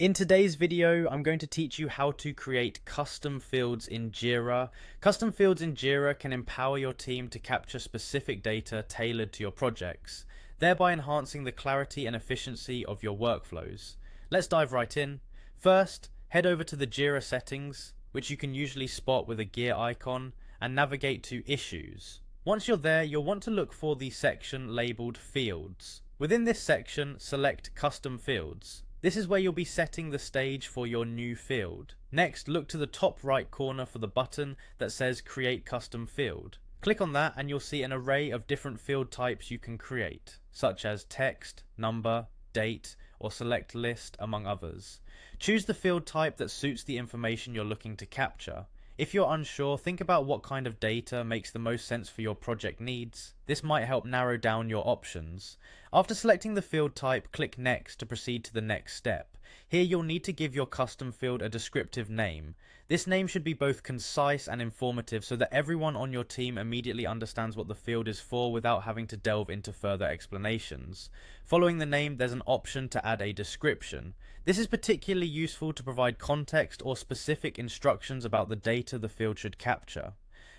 In today's video, I'm going to teach you how to create custom fields in Jira. Custom fields in Jira can empower your team to capture specific data tailored to your projects, thereby enhancing the clarity and efficiency of your workflows. Let's dive right in. First, head over to the Jira settings, which you can usually spot with a gear icon, and navigate to Issues. Once you're there, you'll want to look for the section labeled Fields. Within this section, select Custom Fields. This is where you'll be setting the stage for your new field. Next, look to the top right corner for the button that says Create Custom Field. Click on that and you'll see an array of different field types you can create, such as text, number, date, or select list, among others. Choose the field type that suits the information you're looking to capture. If you're unsure, think about what kind of data makes the most sense for your project needs. This might help narrow down your options. After selecting the field type, click Next to proceed to the next step. Here you'll need to give your custom field a descriptive name. This name should be both concise and informative so that everyone on your team immediately understands what the field is for without having to delve into further explanations. Following the name, there's an option to add a description. This is particularly useful to provide context or specific instructions about the data the field should capture.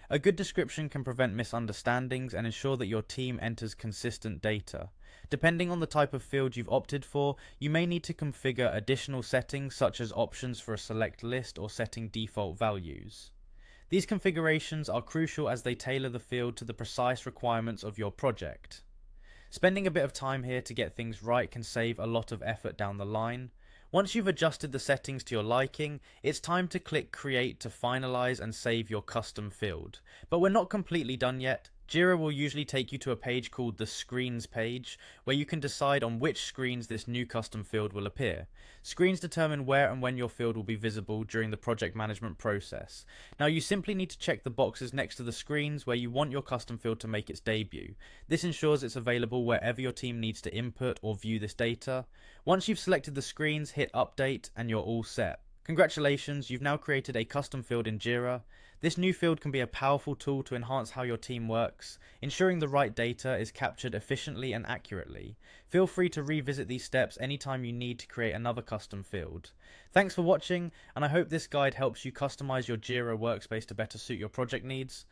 A good description can prevent misunderstandings and ensure that your team enters consistent data. Depending on the type of field you've opted for, you may need to configure additional settings such as options for a select list or setting default values. These configurations are crucial as they tailor the field to the precise requirements of your project. Spending a bit of time here to get things right can save a lot of effort down the line. Once you've adjusted the settings to your liking, it's time to click Create to finalize and save your custom field. But we're not completely done yet. Jira will usually take you to a page called the Screens page, where you can decide on which screens this new custom field will appear. Screens determine where and when your field will be visible during the project management process. Now you simply need to check the boxes next to the screens where you want your custom field to make its debut. This ensures it's available wherever your team needs to input or view this data. Once you've selected the screens, hit Update and you're all set. Congratulations, you've now created a custom field in Jira. This new field can be a powerful tool to enhance how your team works, ensuring the right data is captured efficiently and accurately. Feel free to revisit these steps anytime you need to create another custom field. Thanks for watching, and I hope this guide helps you customize your Jira workspace to better suit your project needs.